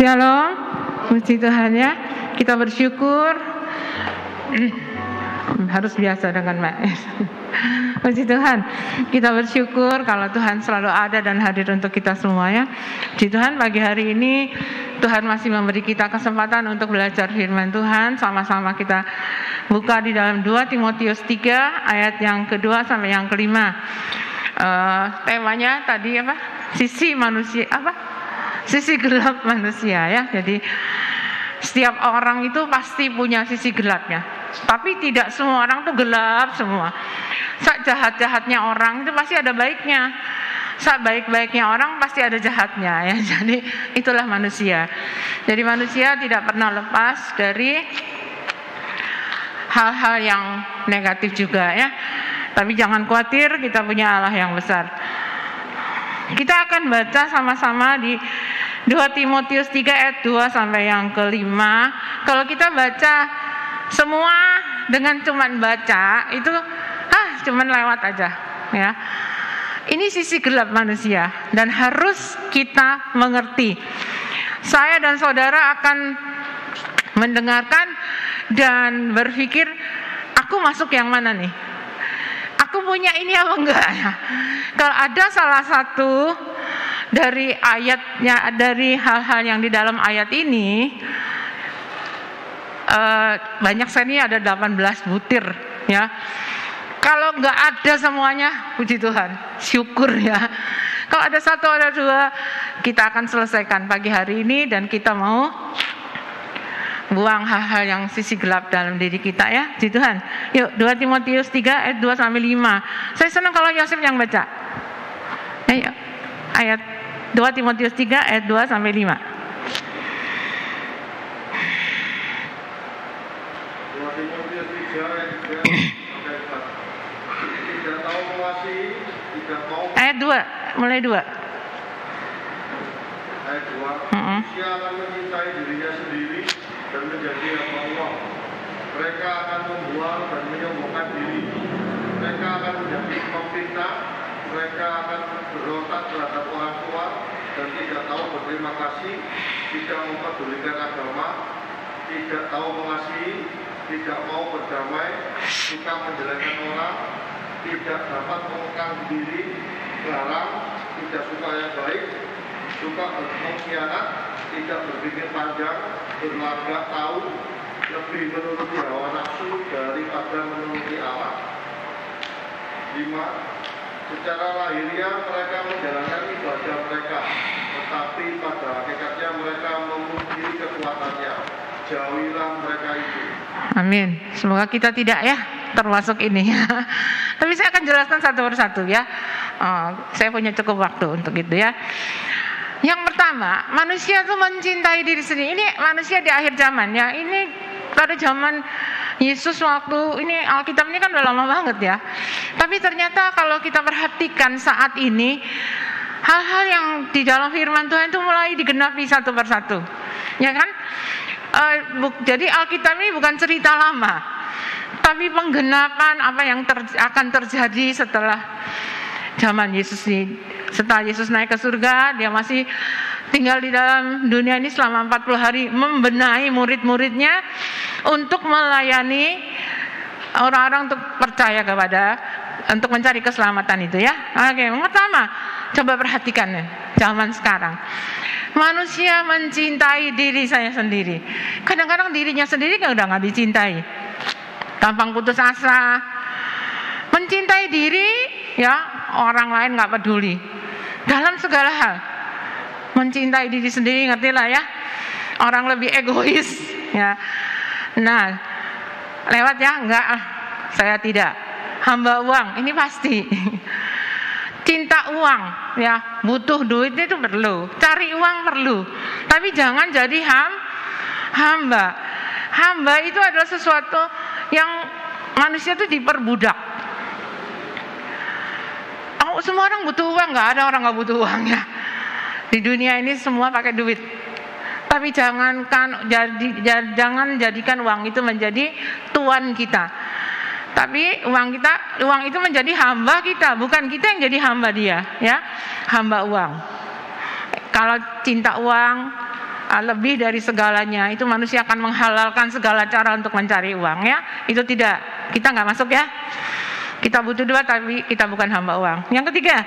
Shalom, puji Tuhan ya. Kita bersyukur. Harus biasa dengan puji Tuhan. Kita bersyukur kalau Tuhan selalu ada dan hadir untuk kita semua ya. Puji Tuhan, pagi hari ini Tuhan masih memberi kita kesempatan untuk belajar firman Tuhan. Sama-sama kita buka di dalam 2 Timotius 3 ayat yang kedua sampai yang kelima. Temanya tadi apa? Sisi manusia apa? Sisi gelap manusia ya. Jadi setiap orang itu pasti punya sisi gelapnya. Tapi tidak semua orang tuh gelap semua. Saat jahat-jahatnya orang itu pasti ada baiknya. Saat baik-baiknya orang pasti ada jahatnya ya. Jadi itulah manusia. Jadi manusia tidak pernah lepas dari hal-hal yang negatif juga ya. Tapi jangan khawatir, kita punya Allah yang besar. Kita akan baca sama-sama di 2 Timotius 3 ayat 2 sampai yang kelima. Kalau kita baca semua dengan cuman baca itu cuman lewat aja ya. Ini sisi gelap manusia dan harus kita mengerti. Saya dan saudara akan mendengarkan dan berpikir, aku masuk yang mana nih? Aku punya ini apa enggak ya? Kalau ada salah satu dari ayatnya, dari hal-hal yang di dalam ayat ini, banyak sekali ada 18 butir ya. Kalau enggak ada semuanya, puji Tuhan, syukur ya. Kalau ada satu ada dua, kita akan selesaikan pagi hari ini dan kita mau buang hal-hal yang sisi gelap dalam diri kita ya, puji Tuhan. Yuk 2 Timotius 3 ayat 2 sampai 5. Saya senang kalau Yosef yang baca. Ayo, ayat 2 Timotius 3 ayat 2 sampai 5. 2 Timotius 3 ayat 2 sampai 4. Tidak tahu mengasihi, tidak mau. Ayat 2, mulai 2. Ayat 2. Manusia akan mencintai dirinya sendiri dan menjadi hamba Allah. Mereka akan membuang dan menyombongkan diri. Mereka akan menjadi pemfitnah. Mereka akan berontak terhadap orang tua dan tidak tahu berterima kasih, tidak mempedulikan agama, tidak tahu mengasihi, tidak mau berdamai, suka menjelekkan orang, tidak dapat mengekang diri, garang, tidak suka yang baik, suka mengkhianat, tidak berpikir panjang, berlagak tahu, lebih menuruti hawa nafsu daripada menuruti Allah. 5. Secara lahiriah mereka menjalankan ibadah mereka, tetapi pada hakikatnya mereka memuji kekuatannya. Jauhilah mereka itu. Amin. Semoga kita tidak ya termasuk ini. Tapi saya akan jelaskan satu persatu ya. Saya punya cukup waktu untuk itu ya. Yang pertama, manusia itu mencintai diri sendiri. Ini manusia di akhir zaman ya. Ini pada zaman Yesus waktu ini, Alkitab ini kan udah lama banget ya. Tapi ternyata kalau kita perhatikan saat ini, hal-hal yang di dalam firman Tuhan itu mulai digenapi satu persatu. Ya kan? Jadi Alkitab ini bukan cerita lama, tapi penggenapan apa yang akan terjadi setelah zaman Yesus ini. Setelah Yesus naik ke surga, dia masih tinggal di dalam dunia ini selama 40 hari, membenahi murid-muridnya untuk melayani orang-orang untuk percaya untuk mencari keselamatan itu ya. Oke, yang pertama, coba perhatikan ya, zaman sekarang. Manusia mencintai diri saya sendiri. Kadang-kadang dirinya sendiri kan udah nggak dicintai. Gampang putus asa. Mencintai diri ya, orang lain nggak peduli. Dalam segala hal. Mencintai diri sendiri, ngertilah ya. Orang lebih egois ya. Nah, lewat ya, enggak, saya tidak. Hamba uang, ini pasti. Cinta uang ya, butuh duit itu perlu, cari uang perlu. Tapi jangan jadi hamba. Hamba itu adalah sesuatu yang manusia itu diperbudak. Semua orang butuh uang, nggak ada orang nggak butuh uang ya. Di dunia ini semua pakai duit. Tapi jangan jadikan uang itu menjadi tuan kita. Tapi uang itu menjadi hamba kita, bukan kita yang jadi hamba dia, ya. Hamba uang. Kalau cinta uang, lebih dari segalanya. Itu manusia akan menghalalkan segala cara untuk mencari uang, ya. Itu tidak, kita nggak masuk, ya. Kita butuh dua, tapi kita bukan hamba uang. Yang ketiga,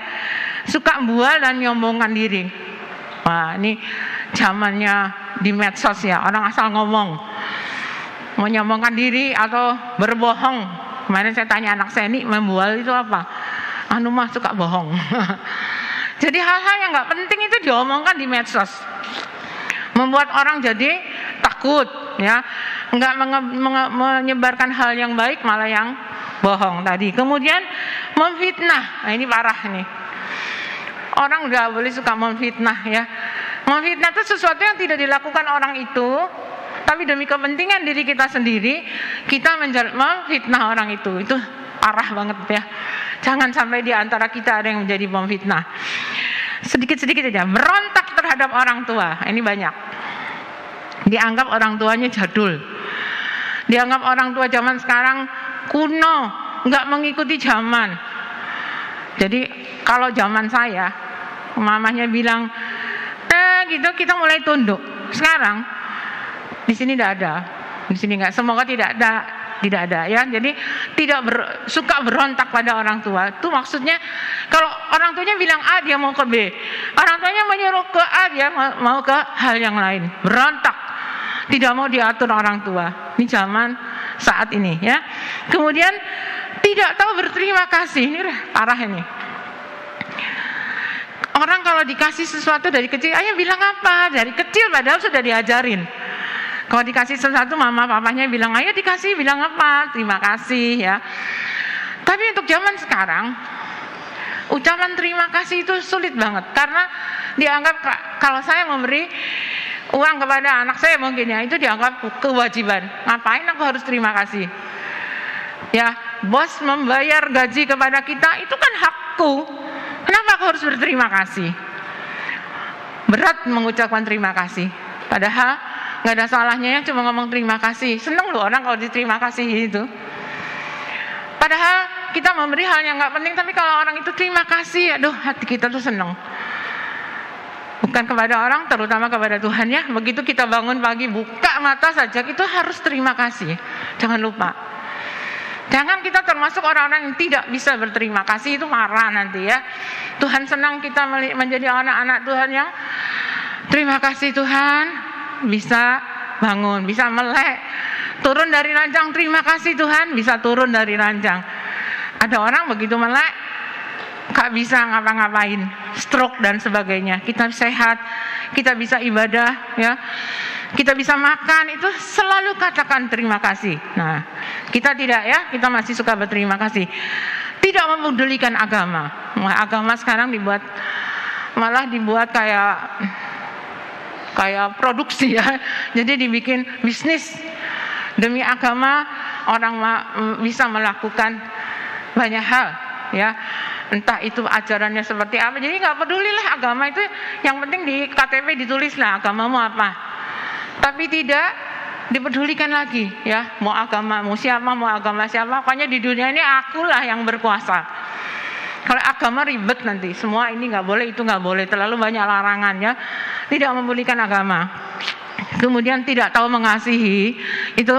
suka bual dan nyombongkan diri. Wah, ini zamannya di medsos, ya. Orang asal ngomong, menyombongkan diri atau berbohong. Kemarin saya tanya anak saya, ini membual itu apa? Anu mah suka bohong. Jadi hal-hal yang nggak penting itu diomongkan di medsos, membuat orang jadi takut, ya, nggak menyebarkan hal yang baik, malah yang bohong tadi. Kemudian memfitnah, nah ini parah nih. Orang nggak boleh suka memfitnah, ya. Memfitnah itu sesuatu yang tidak dilakukan orang itu, tapi demi kepentingan diri kita sendiri, kita memfitnah orang itu parah banget, ya. Jangan sampai di antara kita ada yang menjadi pemfitnah. Sedikit-sedikit aja, berontak terhadap orang tua. Ini banyak. Dianggap orang tuanya jadul. Dianggap orang tua zaman sekarang kuno, nggak mengikuti zaman. Jadi kalau zaman saya, mamanya bilang, gitu kita mulai tunduk. Sekarang di sini tidak ada, di sini nggak. Semoga tidak ada, ya. Jadi tidak suka berontak pada orang tua. Itu maksudnya kalau orang tuanya bilang A, dia mau ke B. Orang tuanya menyuruh ke A, dia mau ke hal yang lain. Berontak, tidak mau diatur orang tua. Ini zaman saat ini, ya. Kemudian tidak tahu berterima kasih. Ini parah ini. Orang kalau dikasih sesuatu dari kecil, ayah bilang apa? Dari kecil padahal sudah diajarin. Kalau dikasih sesuatu, mama papanya bilang, ayo dikasih, bilang apa? Terima kasih, ya. Tapi untuk zaman sekarang, ucapan terima kasih itu sulit banget. Karena dianggap kalau saya memberi uang kepada anak saya mungkin, ya, itu dianggap kewajiban. Ngapain aku harus terima kasih? Ya, bos membayar gaji kepada kita, itu kan hakku. Kenapa aku harus berterima kasih? Berat mengucapkan terima kasih. Padahal nggak ada salahnya, ya, cuma ngomong terima kasih. Seneng loh orang kalau diterima kasih itu. Padahal kita memberi hal yang nggak penting, tapi kalau orang itu terima kasih, aduh, hati kita tuh seneng. Bukan kepada orang, terutama kepada Tuhan, ya. Begitu kita bangun pagi, buka mata saja, itu harus terima kasih. Jangan lupa. Jangan kita termasuk orang-orang yang tidak bisa berterima kasih, itu marah nanti, ya. Tuhan senang kita menjadi anak-anak Tuhan yang terima kasih Tuhan, bisa bangun, bisa melek, turun dari ranjang, terima kasih Tuhan, bisa turun dari ranjang. Ada orang begitu melek, gak bisa ngapa-ngapain, stroke dan sebagainya. Kita sehat, kita bisa ibadah, ya, kita bisa makan, itu selalu katakan terima kasih. Nah, kita tidak, ya, kita masih suka berterima kasih. Tidak memedulikan agama. Agama sekarang malah dibuat kayak produksi, ya. Jadi dibikin bisnis. Demi agama orang bisa melakukan banyak hal, ya. Entah itu ajarannya seperti apa. Jadi nggak pedulilah agama itu, yang penting di KTP ditulislah agamamu apa. Tapi tidak dipedulikan lagi, ya. Mau agamamu siapa, mau agama siapa, pokoknya di dunia ini akulah yang berkuasa. Kalau agama ribet nanti, semua ini nggak boleh, itu nggak boleh, terlalu banyak larangannya. Tidak mempedulikan agama. Kemudian tidak tahu mengasihi, itu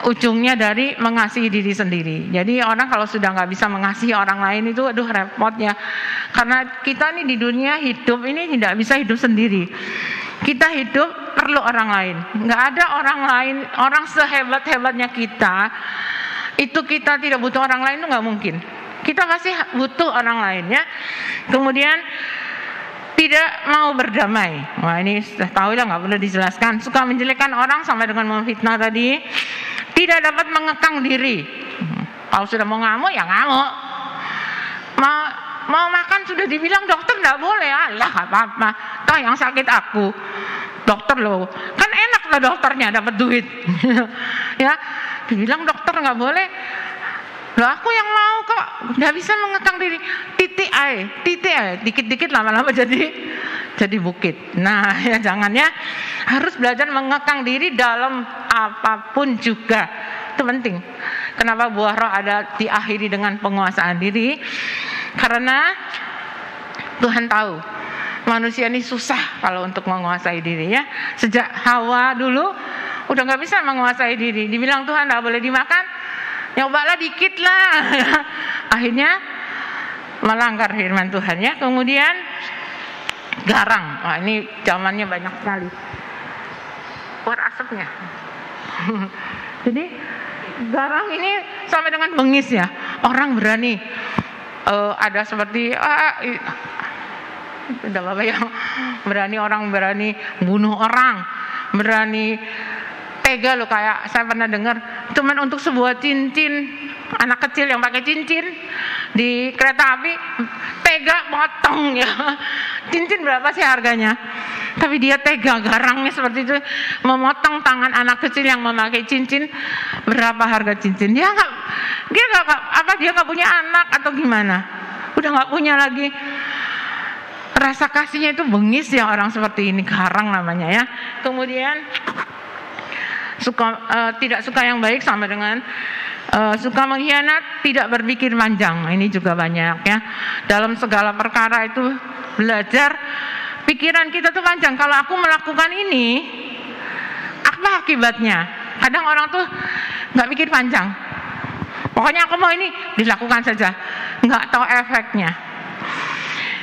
ujungnya dari mengasihi diri sendiri. Jadi orang kalau sudah nggak bisa mengasihi orang lain itu, aduh, repotnya. Karena kita nih di dunia hidup ini tidak bisa hidup sendiri. Kita hidup perlu orang lain. Nggak ada orang lain, orang sehebat-hebatnya kita, itu kita tidak butuh orang lain, itu nggak mungkin. Kita pasti butuh orang lain, ya. Kemudian tidak mau berdamai. Wah, ini sudah tahu lah, nggak perlu dijelaskan. Suka menjelekkan orang sampai dengan memfitnah tadi. Tidak dapat mengekang diri. Kalau sudah mau ngamuk, ya ngamuk. Mau makan sudah dibilang dokter nggak boleh. Alah, apa-apa. Toh yang sakit aku, dokter loh. Kan enak lah dokternya dapat duit. Ya, dibilang dokter nggak boleh. Loh, aku yang mau kok, nggak bisa mengekang diri. Titik aja, dikit-dikit lama-lama jadi bukit. Nah, ya jangan, ya, harus belajar mengekang diri dalam apapun juga. Itu penting. Kenapa buah roh ada diakhiri dengan penguasaan diri? Karena Tuhan tahu manusia ini susah kalau untuk menguasai diri ya. Sejak Hawa dulu udah nggak bisa menguasai diri. Dibilang Tuhan nggak boleh dimakan, nyobalah dikit lah. Akhirnya melanggar firman Tuhan ya. Kemudian garang, wah ini zamannya banyak sekali. Keluar asapnya. Jadi garang ini sampai dengan bengis ya. Orang berani ada seperti udah apa yang berani, orang berani bunuh orang, berani tega loh, kayak saya pernah dengar cuman untuk sebuah cincin, anak kecil yang pakai cincin di kereta api tega potong ya. Cincin berapa sih harganya? Tapi dia tega, garangnya seperti itu, memotong tangan anak kecil yang memakai cincin. Berapa harga cincin? Dia nggak punya anak atau gimana? Udah nggak punya lagi. Rasa kasihnya itu bengis ya orang seperti ini, garang namanya ya. Kemudian tidak suka yang baik sama dengan suka mengkhianat, tidak berpikir panjang. Ini juga banyak ya. Dalam segala perkara itu belajar pikiran kita tuh panjang. Kalau aku melakukan ini, apa akibatnya? Kadang orang tuh nggak mikir panjang. Pokoknya aku mau ini, dilakukan saja, nggak tahu efeknya.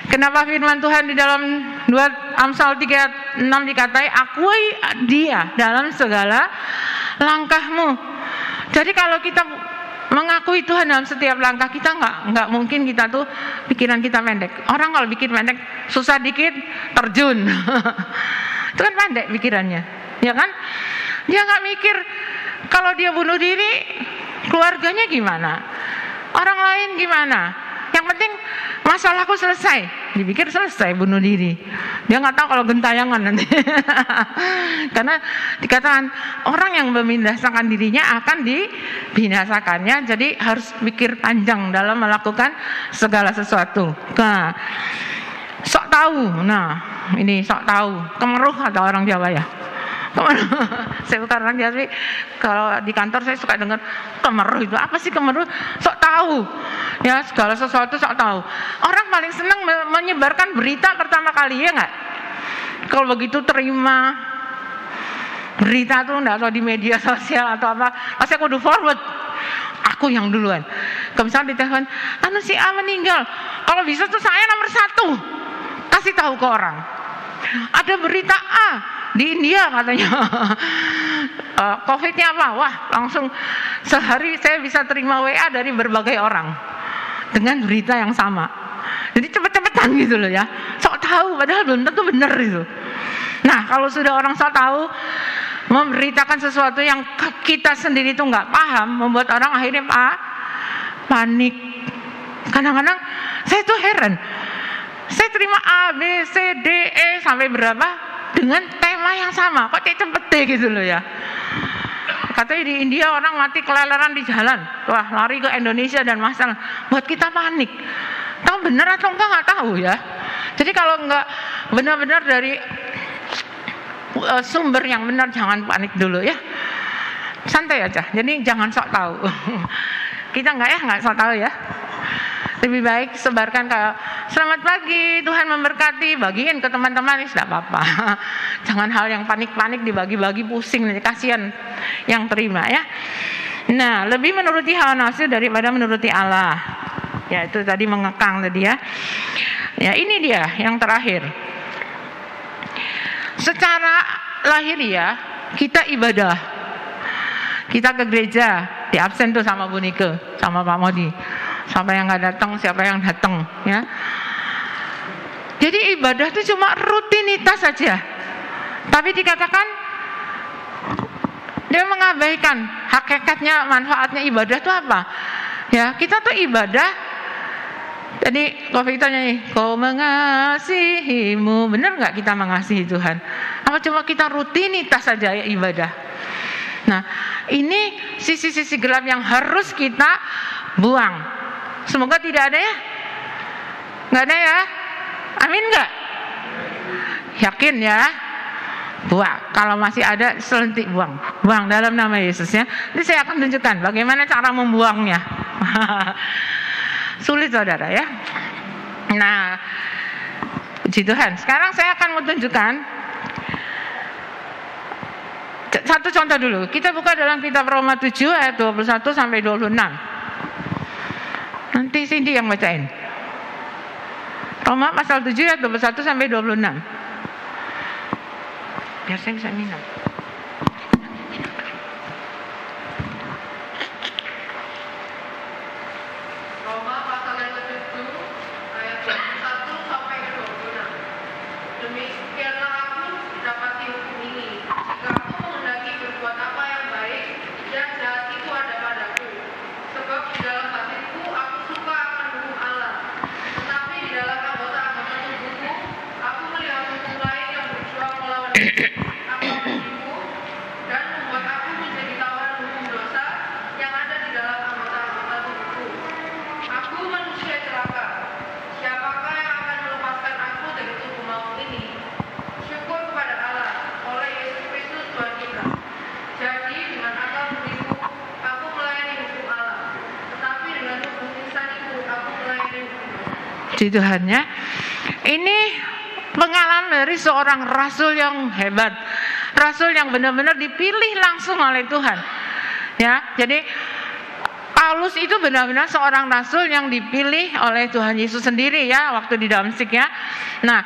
Kenapa firman Tuhan di dalam 2 Amsal 3:6 dikatai, akui dia dalam segala langkahmu. Jadi kalau kita mengakui Tuhan dalam setiap langkah kita, nggak mungkin kita tuh pikiran kita pendek. Orang kalau pikir pendek, susah dikit terjun. Itu kan pendek pikirannya, ya kan? Dia nggak mikir kalau dia bunuh diri, keluarganya gimana, orang lain gimana. Yang penting masalahku selesai. Dipikir selesai bunuh diri. Dia nggak tahu kalau gentayangan nanti. Karena dikatakan orang yang membinasakan dirinya akan dibinasakannya. Jadi harus pikir panjang dalam melakukan segala sesuatu. Nah, sok tahu. Nah, ini sok tahu. Kemeruh atau orang Jawa ya. Saya bukan orang Jawa, kalau di kantor saya suka dengar kemeruh. Itu apa sih kemeruh? Sok tahu ya, segala sesuatu sok tahu. Orang paling senang menyebarkan berita pertama kali, ya nggak? Kalau begitu terima berita tuh nggak tahu di media sosial atau apa, pasti aku udah forward, aku yang duluan. Kalau misalnya di telepon, si A meninggal, kalau bisa tuh saya nomor 1 kasih tahu ke orang. Ada berita A di India katanya COVID-nya apa? Wah, langsung sehari saya bisa terima WA dari berbagai orang dengan berita yang sama. Jadi cepet-cepetan gitu loh ya. Sok tahu padahal belum tentu benar itu. Nah, kalau sudah orang sok tahu memberitakan sesuatu yang kita sendiri tuh nggak paham, membuat orang akhirnya panik. Kadang-kadang saya tuh heran. Saya terima A, B, C, D, E sampai berapa dengan tema yang sama, kok cepet gitu loh ya. Katanya di India orang mati keleleran di jalan, wah lari ke Indonesia dan masalah, buat kita panik. Tahu benar atau enggak nggak tahu ya. Jadi kalau enggak benar-benar dari sumber yang benar, jangan panik dulu ya. Santai aja. Jadi jangan sok tahu. Kita nggak sok tahu ya. Lebih baik sebarkan kayak selamat pagi, Tuhan memberkati, bagiin ke teman-teman, tidak apa-apa. Jangan hal yang panik-panik dibagi-bagi, pusing, kasihan yang terima ya. Nah, lebih menuruti hawa nafsu daripada menuruti Allah. Ya, itu tadi mengekang tadi ya. Ya, ini dia yang terakhir. Secara lahiriah kita ibadah. Kita ke gereja, di absen tuh sama Bu Nike, sama Pak Modi. Siapa yang nggak datang, siapa yang datang, ya. Jadi ibadah itu cuma rutinitas saja. Tapi dikatakan dia mengabaikan hakikatnya, manfaatnya ibadah itu apa? Ya, kita tuh ibadah. Tadi kalau kita nyanyi, Kau mengasihimu, benar nggak kita mengasihi Tuhan? Apa cuma kita rutinitas saja ya ibadah? Nah, ini sisi-sisi gelap yang harus kita buang. Semoga tidak ada ya. Nggak ada ya. Amin nggak? Yakin ya? Buang. Kalau masih ada selentik buang. Buang dalam nama Yesus ya. Nanti saya akan tunjukkan bagaimana cara membuangnya. Sulit saudara ya. Nah, puji Puji Tuhan. Sekarang saya akan mau tunjukkan satu contoh dulu. Kita buka dalam kitab Roma 7 ayat 21 sampai 26. Nanti Cindy yang bacain. Roma pasal 7 ayat 21 sampai 26. Biar saya bisa minum. Roma pasal yang ke-7 ayat 21 sampai ke 26. Demikianlah aku dapati hukum ini. Jika aku menghendaki berbuat apa yang baik, yang jahat itu ada padaku. Sebab di dalam hatiku aku suka akan hukum Allah. Tetapi di dalam anggota-anggota tubuhku, aku melihat hukum lain yang berjuang melawan aku diriku dan membuat aku menjadi tawanan hukum dosa yang ada di dalam anggota-anggota tubuhku. Aku manusia celaka. Siapakah yang akan melepaskan aku dari tubuh maut ini? Syukur kepada Allah oleh Yesus Kristus Tuhan kita. Jadi dengan akal budiku aku melayani hukum Allah, tetapi dengan tubuh insaniku aku melayani hukum dosa. Puji Tuhan ya. Ini pengalaman dari seorang rasul yang hebat. Rasul yang benar-benar dipilih langsung oleh Tuhan. Ya, jadi Paulus itu benar-benar seorang rasul yang dipilih oleh Tuhan Yesus sendiri ya waktu di Damsyik ya. Nah,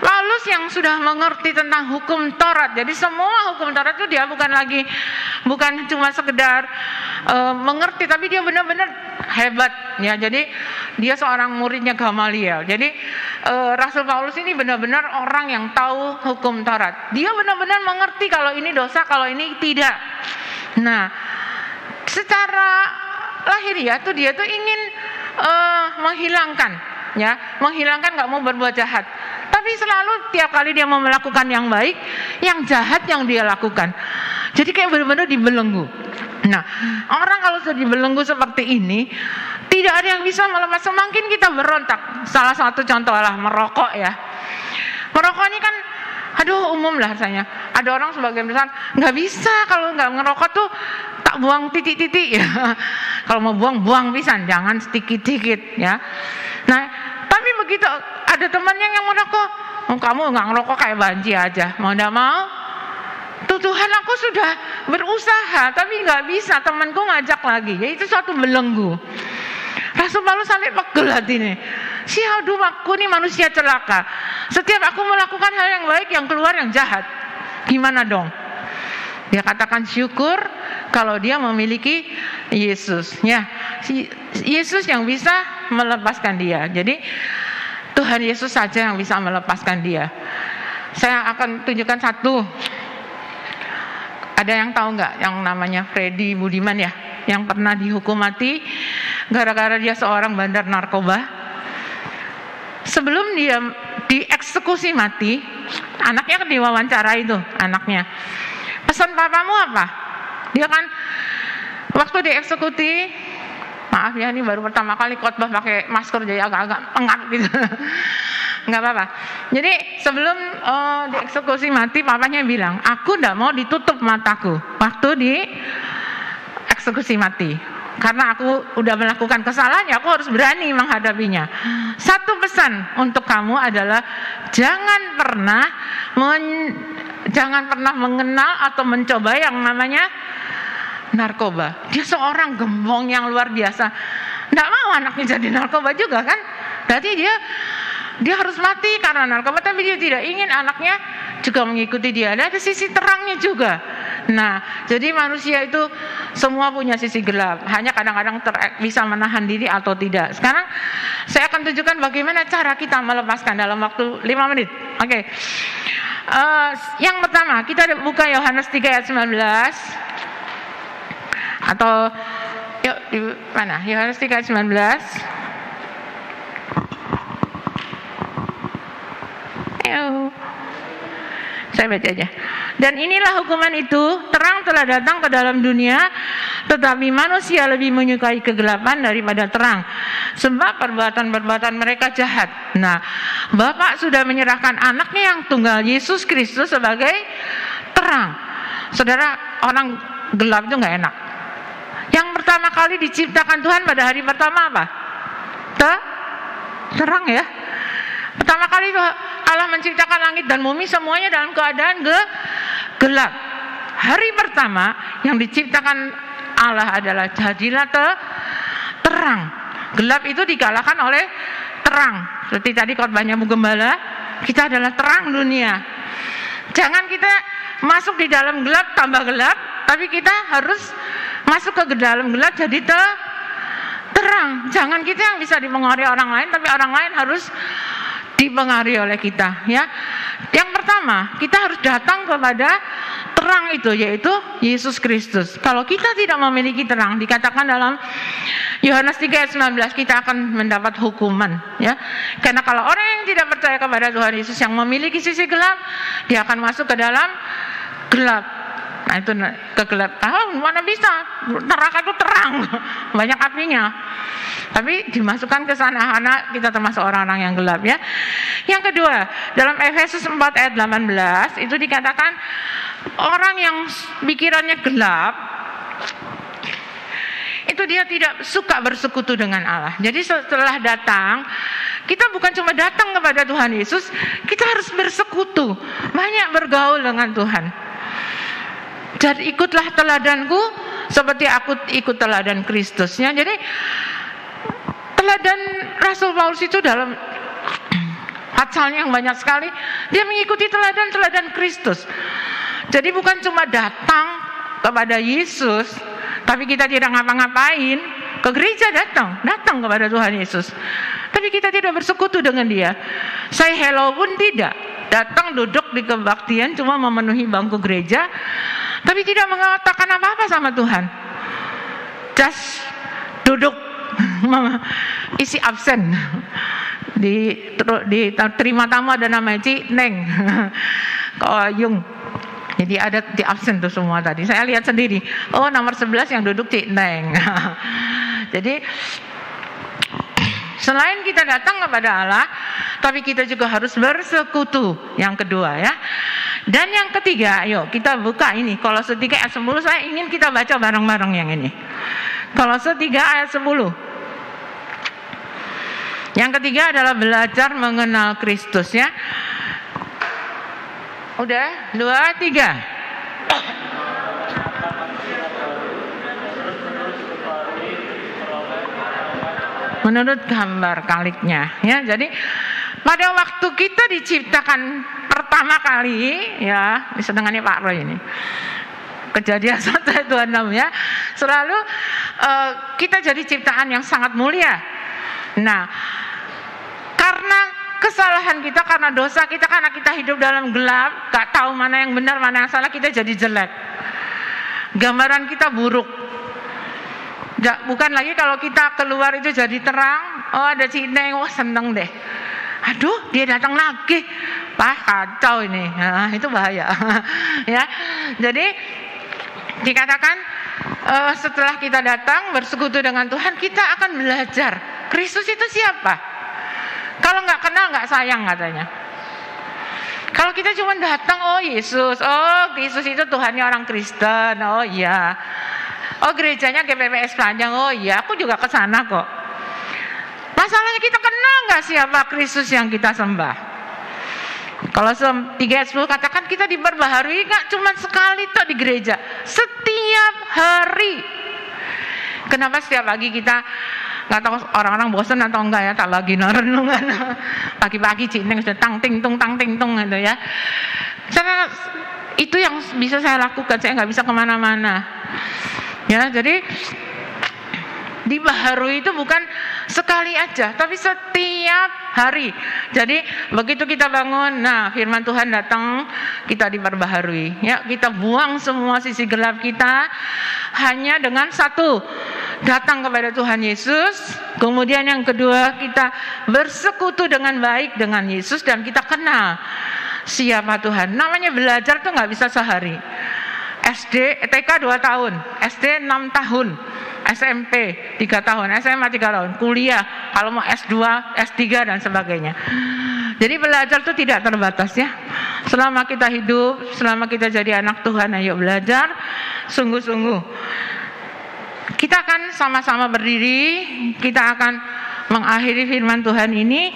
Paulus yang sudah mengerti tentang hukum Taurat. Jadi semua hukum Taurat itu dia bukan cuma sekedar mengerti, tapi dia benar-benar hebat ya. Jadi dia seorang muridnya Gamaliel. Jadi Rasul Paulus ini benar-benar orang yang tahu hukum Taurat. Dia benar-benar mengerti kalau ini dosa, kalau ini tidak. Nah, secara lahiriah tuh dia tuh ingin menghilangkan nggak mau berbuat jahat. Tapi selalu tiap kali dia mau melakukan yang baik, yang jahat yang dia lakukan. Jadi kayak benar-benar dibelenggu. Nah, orang kalau sudah dibelenggu seperti ini, tidak ada yang bisa melepas. Semakin kita berontak. Salah satu contoh lah merokok ya. Merokok ini kan, aduh umum lah rasanya. Ada orang sebagian besar nggak bisa kalau nggak ngerokok tuh tak buang titik-titik ya. Kalau mau buang pisan, jangan sedikit-sedikit ya. Nah, tapi begitu ada temannya yang merokok, kamu nggak ngerokok kayak banci aja, mau nggak mau. Tuh Tuhan, aku sudah berusaha tapi nggak bisa, temanku ngajak lagi. Ya itu suatu belenggu. Rasul Paulus sampai pegel hati nih. Aduh, aku nih manusia celaka. Setiap aku melakukan hal yang baik, yang keluar yang jahat. Gimana dong? Dia katakan syukur kalau dia memiliki Yesus. Ya, Yesus yang bisa melepaskan dia. Jadi Tuhan Yesus saja yang bisa melepaskan dia. Saya akan tunjukkan satu. Ada yang tahu nggak yang namanya Freddy Budiman ya, yang pernah dihukum mati gara-gara dia seorang bandar narkoba. Sebelum dia dieksekusi mati, anaknya diwawancara itu, anaknya. Pesan papamu apa? Dia kan waktu dieksekusi, maaf ya ini baru pertama kali khotbah pakai masker jadi agak-agak pengap gitu. Nggak apa-apa. Jadi sebelum dieksekusi mati, papanya bilang, aku tidak mau ditutup mataku waktu dieksekusi mati. Karena aku udah melakukan kesalahan, ya aku harus berani menghadapinya. Satu pesan untuk kamu adalah jangan pernah mengenal atau mencoba yang namanya narkoba. Dia seorang gembong yang luar biasa. Nggak mau anaknya jadi narkoba juga kan? Berarti dia harus mati karena narkoba, tapi dia tidak ingin anaknya juga mengikuti dia. Ada sisi terangnya juga. Nah, jadi manusia itu semua punya sisi gelap. Hanya kadang-kadang bisa menahan diri atau tidak. Sekarang saya akan tunjukkan bagaimana cara kita melepaskan dalam waktu 5 menit. Oke. Yang pertama, kita buka Yohanes 3 ayat 19. Atau yuk di mana? Yohanes 3 ayat 19. Saya baca aja. Dan inilah hukuman itu, terang telah datang ke dalam dunia, tetapi manusia lebih menyukai kegelapan daripada terang, sebab perbuatan-perbuatan mereka jahat. Nah, Bapa sudah menyerahkan anaknya yang tunggal, Yesus Kristus, sebagai terang. Saudara, orang gelap itu gak enak. Yang pertama kali diciptakan Tuhan pada hari pertama apa? Terang ya. Pertama kali Allah menciptakan langit dan bumi semuanya dalam keadaan gelap. Hari pertama yang diciptakan Allah adalah jadilah terang. Gelap itu dikalahkan oleh terang. Seperti tadi khotbahnya Bu Gembala, kita adalah terang dunia. Jangan kita masuk di dalam gelap tambah gelap, tapi kita harus masuk ke dalam gelap jadi terang. Jangan kita yang bisa dipengaruhi orang lain, tapi orang lain harus dipengaruhi oleh kita, ya. Yang pertama, kita harus datang kepada terang itu, yaitu Yesus Kristus. Kalau kita tidak memiliki terang, dikatakan dalam Yohanes 3 ayat 19, kita akan mendapat hukuman, ya. Karena kalau orang yang tidak percaya kepada Tuhan Yesus yang memiliki sisi gelap, dia akan masuk ke dalam gelap. Nah, itu ke gelap. Mana bisa? Neraka itu terang, banyak apinya. Tapi dimasukkan ke sana, karena kita termasuk orang-orang yang gelap, ya. Yang kedua, dalam Efesus 4 ayat 18 itu dikatakan orang yang pikirannya gelap itu dia tidak suka bersekutu dengan Allah. Jadi setelah datang, kita bukan cuma datang kepada Tuhan Yesus, kita harus bersekutu, banyak bergaul dengan Tuhan. Jadi ikutlah teladanku seperti aku ikut teladan Kristusnya. Jadi teladan Rasul Paulus itu dalam pasalnya yang banyak sekali, dia mengikuti teladan Kristus. Jadi bukan cuma datang kepada Yesus, tapi kita tidak ngapa-ngapain. Ke gereja datang kepada Tuhan Yesus, tapi kita tidak bersekutu dengan dia. Say hello pun tidak. Datang duduk di kebaktian cuma memenuhi bangku gereja, tapi tidak mengatakan apa-apa sama Tuhan. Just duduk, isi absen. Di terima tamu ada namanya Ci Neng Koyung. Jadi ada di absen tuh semua tadi. Saya lihat sendiri. Oh, nomor 11 yang duduk Ci Neng. Jadi selain kita datang kepada Allah, tapi kita juga harus bersekutu. Yang kedua, ya. Dan yang ketiga, ayo kita buka ini Kolose 3 ayat 10. Saya ingin kita baca bareng-bareng yang ini. Kolose 3 ayat 10. Yang ketiga adalah belajar mengenal Kristus, ya. Udah, 2, 3. Menurut gambar kaliknya, ya. Jadi pada waktu kita diciptakan pertama kali, ya, disenangannya Pak Roy ini. Kejadian 1 ayat 26, ya. Selalu kita jadi ciptaan yang sangat mulia. Nah, karena kesalahan kita, karena dosa kita, karena kita hidup dalam gelap, gak tahu mana yang benar, mana yang salah, kita jadi jelek. Gambaran kita buruk. Bukan lagi kalau kita keluar itu jadi terang. Oh, ada Cineng, wah seneng deh. Aduh, dia datang lagi. Wah, kacau ini. Nah, itu bahaya. Ya. Jadi dikatakan setelah kita datang bersekutu dengan Tuhan, kita akan belajar Kristus itu siapa. Kalau nggak kenal nggak sayang katanya. Kalau kita cuma datang, oh Yesus itu Tuhannya orang Kristen, oh iya. Oh gerejanya GPPS Panjang, oh iya, aku juga ke sana kok. Masalahnya kita kenal nggak siapa Kristus yang kita sembah? Kalau 3 ayat 10 katakan kita diperbaharui nggak cuma sekali toh di gereja, setiap hari. Kenapa setiap pagi kita nggak tahu orang-orang bosan atau enggak ya, tak lagi renungan pagi-pagi Cineng sudah tang ting tung gitu ya. Karena itu yang bisa saya lakukan, saya nggak bisa kemana-mana. Ya, jadi dibaharui itu bukan sekali aja, tapi setiap hari. Jadi begitu kita bangun, nah firman Tuhan datang, kita diperbaharui. Ya, kita buang semua sisi gelap kita hanya dengan satu, datang kepada Tuhan Yesus. Kemudian yang kedua, kita bersekutu dengan baik dengan Yesus dan kita kenal siapa Tuhan. Namanya belajar tuh nggak bisa sehari. TK 2 tahun, SD 6 tahun, SMP 3 tahun, SMA 3 tahun, kuliah kalau mau S2, S3 dan sebagainya. Jadi belajar itu tidak terbatas ya. Selama kita hidup, selama kita jadi anak Tuhan, ayo belajar sungguh-sungguh. Kita akan sama-sama berdiri, kita akan mengakhiri firman Tuhan ini,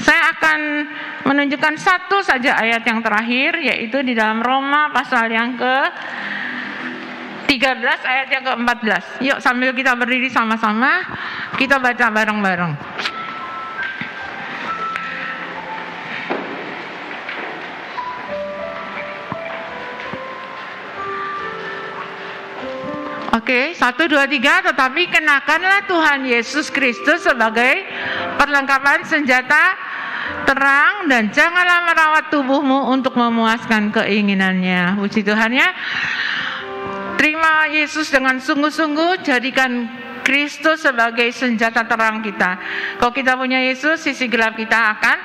saya akan menunjukkan satu saja ayat yang terakhir, yaitu di dalam Roma pasal yang ke-13 ayat yang ke-14. Yuk sambil kita berdiri sama-sama, kita baca bareng-bareng. Oke, 1, 2, 3. Tetapi kenakanlah Tuhan Yesus Kristus sebagai perlengkapan senjata terang, dan janganlah merawat tubuhmu untuk memuaskan keinginannya. Puji Tuhan ya. Terima Yesus dengan sungguh-sungguh, jadikan Kristus sebagai senjata terang kita. Kalau kita punya Yesus, sisi gelap kita akan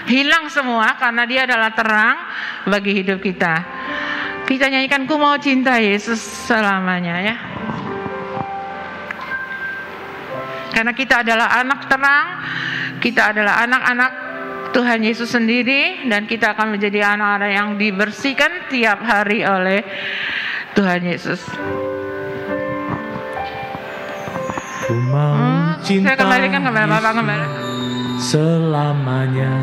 hilang semua, karena Dia adalah terang bagi hidup kita. Kita nyanyikan "Ku mau cinta Yesus selamanya" ya. Karena kita adalah anak terang, kita adalah anak-anak Tuhan Yesus sendiri, dan kita akan menjadi anak-anak yang dibersihkan tiap hari oleh Tuhan Yesus. Ku mau cinta saya kembalikan kepada Bapak kembali selamanya.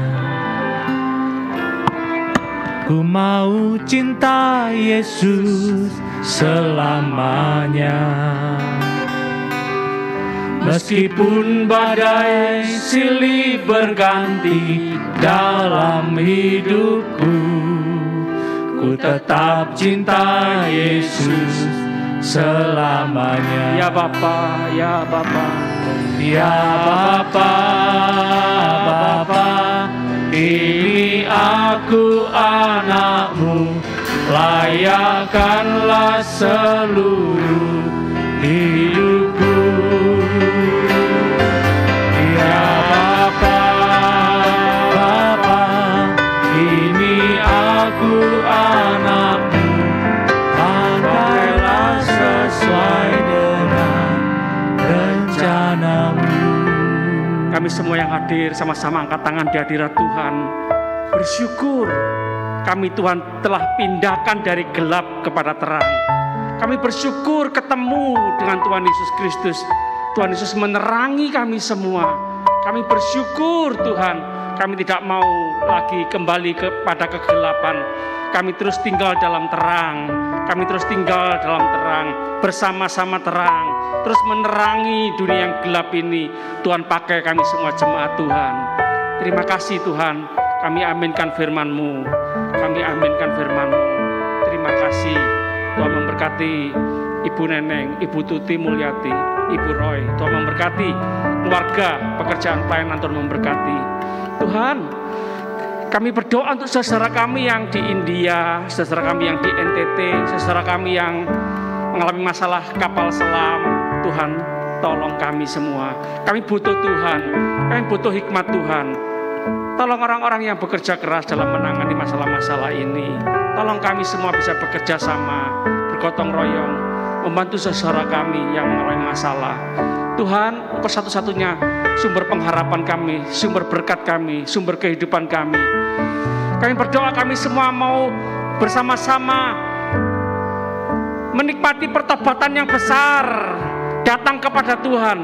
Ku mau cinta Yesus selamanya. Meskipun badai silih berganti dalam hidupku, ku tetap cinta Yesus selamanya. Ya Bapa, ya Bapa, ya Bapa, Bapa, ini aku anakmu, layakkanlah seluruh hidupku. Ya Bapa, Bapa, ini aku anakmu, pakailah sesuai dengan rencanamu. Kami semua yang hadir sama-sama angkat tangan di hadirat Tuhan. Bersyukur kami Tuhan telah pindahkan dari gelap kepada terang. Kami bersyukur ketemu dengan Tuhan Yesus Kristus. Tuhan Yesus menerangi kami semua. Kami bersyukur Tuhan, kami tidak mau lagi kembali kepada kegelapan. Kami terus tinggal dalam terang. Kami terus tinggal dalam terang, bersama-sama terang, terus menerangi dunia yang gelap ini. Tuhan pakai kami semua jemaat Tuhan. Terima kasih Tuhan, kami aminkan firman-Mu. Kami aminkan firman-Mu. Terima kasih. Tuhan memberkati Ibu Neneng, Ibu Tuti Mulyati, Ibu Roy. Tuhan memberkati keluarga, pekerjaan pelayanan. Tuhan memberkati. Tuhan, kami berdoa untuk saudara kami yang di India, saudara kami yang di NTT, saudara kami yang mengalami masalah kapal selam. Tuhan, tolong kami semua. Kami butuh Tuhan, kami butuh hikmat Tuhan. Tolong orang-orang yang bekerja keras dalam menangani masalah-masalah ini. Tolong kami semua bisa bekerja sama, bergotong royong, membantu saudara kami yang mengalami masalah. Tuhan, Engkau satu-satunya sumber pengharapan kami, sumber berkat kami, sumber kehidupan kami. Kami berdoa kami semua mau bersama-sama menikmati pertobatan yang besar, datang kepada Tuhan.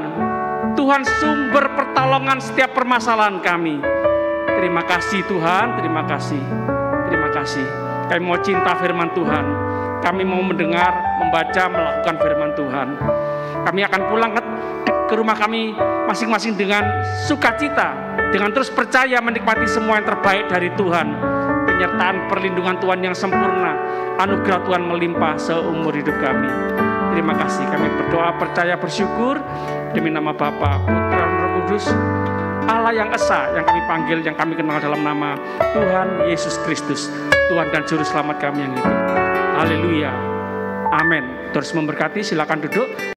Tuhan sumber pertolongan setiap permasalahan kami. Terima kasih Tuhan, terima kasih. Terima kasih. Kami mau cinta firman Tuhan. Kami mau mendengar, membaca, melakukan firman Tuhan. Kami akan pulang ke rumah kami masing-masing dengan sukacita, dengan terus percaya menikmati semua yang terbaik dari Tuhan. Penyertaan perlindungan Tuhan yang sempurna, anugerah Tuhan melimpah seumur hidup kami. Terima kasih. Kami berdoa, percaya, bersyukur demi nama Bapa, Putra, dan Roh Kudus, Allah yang esa, yang kami panggil, yang kami kenal dalam nama Tuhan Yesus Kristus, Tuhan dan Juru Selamat kami yang hidup. Haleluya. Amin. Terus memberkati, silakan duduk.